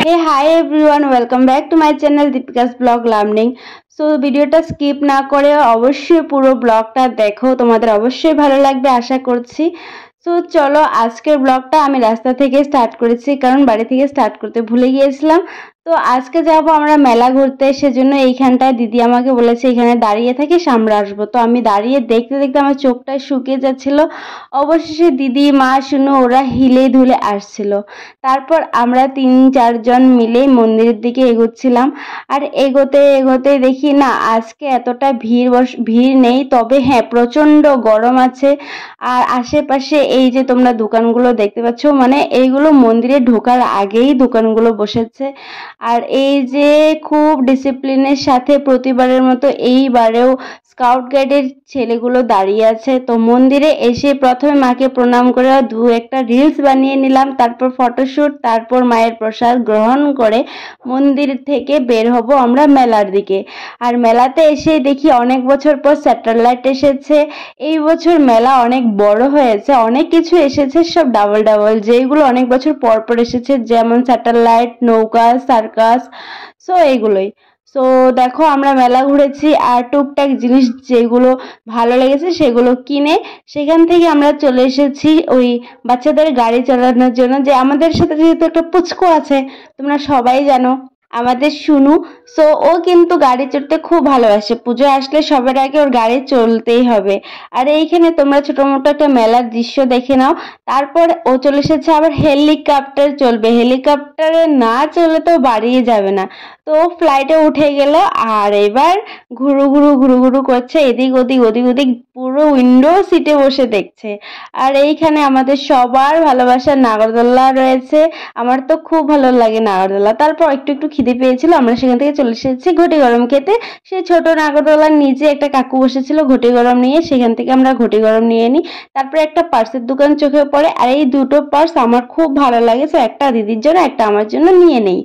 Hey, hi everyone, welcome back to my channel Deepika's Blog Learning. So ভিডিওটা skip না করে অবশ্যই পুরো ব্লগটা দেখো, তোমাদের অবশ্যই ভালো লাগবে আশা করছি। সো চলো, আজকের ব্লগটা আমি রাস্তা থেকে স্টার্ট করেছি, কারণ বাড়ি থেকে স্টার্ট করতে ভুলে গিয়েছিলাম। তো আজকে যাব আমরা মেলা ঘুরতে, সেজন্য এইখানটায় দিদি আমাকে বলেছে এখানে দাঁড়িয়ে থাকিস, আমরা আসবো। তো আমি দাঁড়িয়ে দেখতে দেখতে আমার চোখটা শুকিয়ে যাচ্ছিল। অবশেষে দিদি, মা, শুনো ওরা হিলে ধুলে আসছিল। তারপর আমরা 3-4 জন মিলে মন্দিরের দিকে এগোচ্ছিলাম। আর এগোতে এগোতে দেখি না আজকে এতটা ভিড় নেই, তবে হ্যাঁ প্রচণ্ড গরম আছে। আর আশেপাশে এই যে তোমরা দোকানগুলো দেখতে পাচ্ছ, মানে এইগুলো মন্দিরে ঢোকার আগেই দোকানগুলো বসেছে। আর এই যে খুব ডিসিপ্লিনের সাথে প্রতিবারের মতো এইবারেও স্কাউট গাইডের ছেলেগুলো দাঁড়িয়ে আছে। তো মন্দিরে এসে প্রথমে মাকে প্রণাম করে 2-একটা রিলস বানিয়ে নিলাম, তারপর ফটোশ্যুট, তারপর মায়ের প্রসাদ গ্রহণ করে মন্দির থেকে বের হব আমরা মেলার দিকে। আর মেলাতে এসে দেখি অনেক বছর পর স্যাটেলাইট এসেছে। এই বছর মেলা অনেক বড় হয়েছে, অনেক কিছু এসেছে, সব ডাবল ডাবল, যেগুলো অনেক বছর পর পর এসেছে, যেমন স্যাটেলাইট, নৌকা, সার্কাস, সো এইগুলোই। সো দেখো আমরা মেলা ঘুরেছি, আর টুকটাক জিনিস যেগুলো ভালো লেগেছে সেগুলো কিনে সেখান থেকে আমরা চলে এসেছি ওই বাচ্চাদের গাড়ি চালানোর জন্য। যে আমাদের সাথে যেহেতু একটা পুচকু আছে, তোমরা সবাই জানো আমাদের শুনু। সো ও কিন্তু গাড়ি চড়তে খুব ভালোবাসে, পুজো আসলে সবার আগে ওর গাড়ি চলতেই হবে। আর এইখানে তোমরা ছোট মোটো একটা মেলার দৃশ্য দেখে নাও। তারপর ও চলে এসেছে আবার হেলিকপ্টার চলবে, হেলিকপ্টারে না চলে তো বাড়িয়ে যাবে না। তো ফ্লাইটে উঠে গেল, আর এবার ঘুরু ঘুরু ঘুরু ঘুরু করছে এদিক ওদিক ওদিক ওদিক, পুরো উইন্ডো সিটে বসে দেখছে। আর এইখানে আমাদের সবার ভালোবাসার নাগরদোল্লা রয়েছে, আমার তো খুব ভালো লাগে নাগরদোল্লা। তারপর একটু একটু খিদে পেয়েছিল, আমরা সেখান থেকে চলে এসেছি ঘটি গরম খেতে। সেই ছোট নাগরদোল্লার নিচে একটা কাকু বসেছিল ঘটি গরম নিয়ে, সেখান থেকে আমরা ঘটি গরম নিয়ে নিই। তারপরে একটা পার্সের দোকান চোখে পড়ে, আর এই দুটো পার্স আমার খুব ভালো লাগে, তো একটা দিদির জন্য একটা আমার জন্য নিয়ে নেই।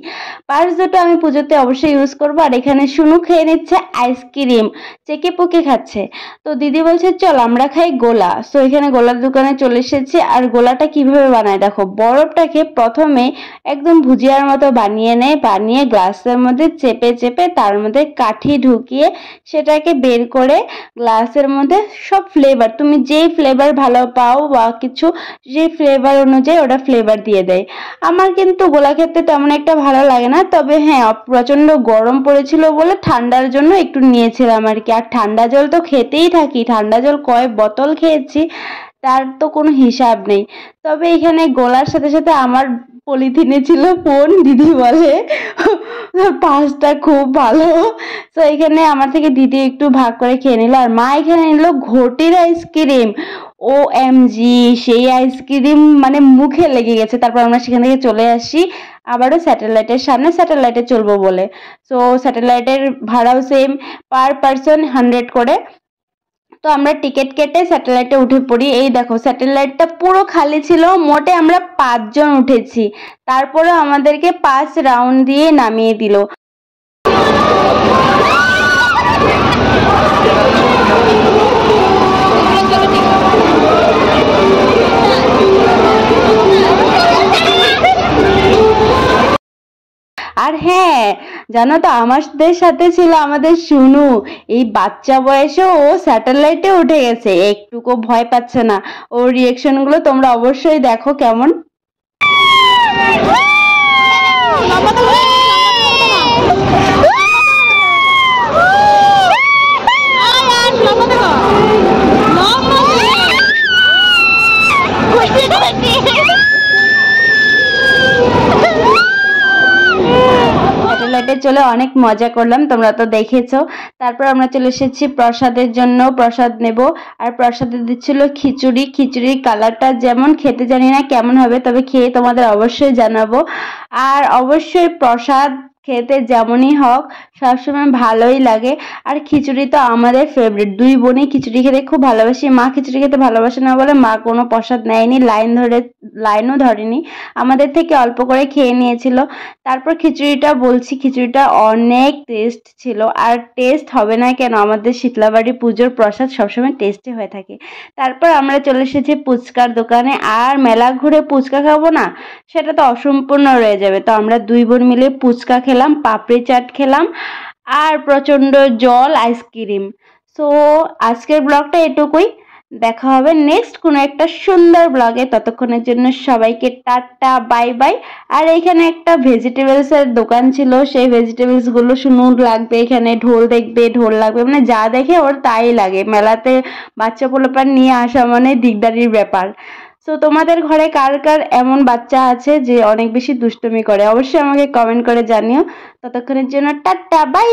পার্স দুটো আমি পুজোতে অবশ্যই ইউজ করবো। আর এখানে শুনু খেয়ে নিচ্ছে আইসক্রিম, চেকে পুকে খাচ্ছে। তো দিদি বলছে চল আমরা খাই গোলা। সো এখানে গোলার দোকানে চলে এসেছি। আর গোলাটা কিভাবে বানায় দেখো, বরফটাকে প্রথমে একদম ভুজিয়ার মতো বানিয়ে নেয়, বানিয়ে গ্লাসের মধ্যে চেপে চেপে তার মধ্যে কাঠি ঢুকিয়ে সেটাকে বের করে গ্লাসের মধ্যে সব ফ্লেভার, তুমি যেই ফ্লেভার ভালো পাও বা কিছু, যে ফ্লেভার অনুযায়ী ওটা ফ্লেভার দিয়ে দেয়। আমার কিন্তু গোলা খেতে তেমন একটা ভালো লাগে না, তবে হ্যাঁ প্রচন্ড গরম পড়েছিল বলে ঠান্ডার জন্য একটু নিয়েছিলাম আর কি। আর ঠান্ডা জল তো খেতেই থাকি, ঠান্ডা জল কয় বোতল খেয়েছি তার তো কোনো হিসাব নেই। তবে এখানে গোলার সাথে সাথে আমার পলিথিনে ছিল ফোন, দিদি বলে পাঁচটা খুব ভালো। তো এখানে আমার থেকে দিদি একটু ভাগ করে খেয়ে নিল, আর মা এখানে নিল ঘটির আইসক্রিম। ও এম জি, সেই আইসক্রিম মানে মুখে লেগে গেছে। তারপর আমরা সেখান থেকে চলে আসি আবারও স্যাটেলাইটের সামনে, স্যাটেলাইটে চলবো বলে। সো স্যাটেলাইটের ভাড়াও সেম, পার পারসন 100 করে। তো আমরা টিকিট কেটে স্যাটেলাইটে উঠে পড়ি। এই দেখো স্যাটেলাইটটা পুরো খালি ছিল, মোটে আমরা 5 জন উঠেছি। তারপরে আমাদেরকে 5 রাউন্ড দিয়ে নামিয়ে দিল। আর হ্যাঁ জানো তো, আমাদের সাথে ছিল আমাদের শুনু। এই বাচ্চা বয়সে ও স্যাটেলাইটে উঠে গেছে, একটুকু ভয় পাচ্ছে না। ওর রিয়েকশন গুলো তোমরা অবশ্যই দেখো কেমন। স্যাটেলাইটে চলে অনেক মজা করলাম, তোমরা তো দেখেছো। তারপর আমরা চলে এসেছি প্রসাদের জন্য, প্রসাদ নেব। আর প্রসাদে দিচ্ছিল খিচুড়ি। খিচুড়ির কালারটা যেমন, খেতে জানি না কেমন হবে, তবে খেয়ে তোমাদের অবশ্যই জানাবো। আর অবশ্যই প্রসাদ খেতে যেমনই হোক সবসময় ভালোই লাগে। আর খিচুড়ি তো আমাদের ফেভারিট, দুই বোনই খিচুড়ি খেতে খুব ভালোবাসি। মা খিচুড়ি খেতে ভালোবাসে না বলে মা কোনো প্রসাদ নেয়নি, লাইনও ধরেনি, আমাদের থেকে অল্প করে খেয়ে নিয়েছিল। তারপর খিচুড়িটা বলছি, খিচুড়িটা অনেক টেস্ট ছিল। আর টেস্ট হবে না কেন, আমাদের শীতলাবাড়ি পুজোর প্রসাদ সবসময় টেস্টি হয়ে থাকে। তারপর আমরা চলে এসেছি ফুচকার দোকানে। আর মেলা ঘুরে ফুচকা খাবো না, সেটা তো অসম্পূর্ণ রয়ে যাবে। তো আমরা দুই বোন মিলে ফুচকা খেলাম, পাপড়ি চাট খেলাম, আর প্রচন্ড জল, আইসক্রিম। সো আজকের ব্লগটা এটুকুই, দেখা হবে নেক্সট কোনো একটা সুন্দর ব্লগে। ততক্ষণের জন্য সবাইকে টাটা, বাই বাই। আর এখানে একটা ভেজিটেবলস এর দোকান ছিল, সেই ভেজিটেবলস গুলো শুনুন লাগবে, এখানে ঢোল দেখবে, ঢোল লাগবে, মানে যা দেখে ওর তাই লাগে। মেলাতে বাচ্চা পোলাপান নিয়ে আসা মানে দিকদারির ব্যাপার। সো তোমাদের ঘরে কার কার এমন বাচ্চা আছে যে অনেক বেশি দুষ্টুমি করে, অবশ্যই আমাকে কমেন্ট করে জানিও। ততক্ষণের জন্য টাটা, বাই।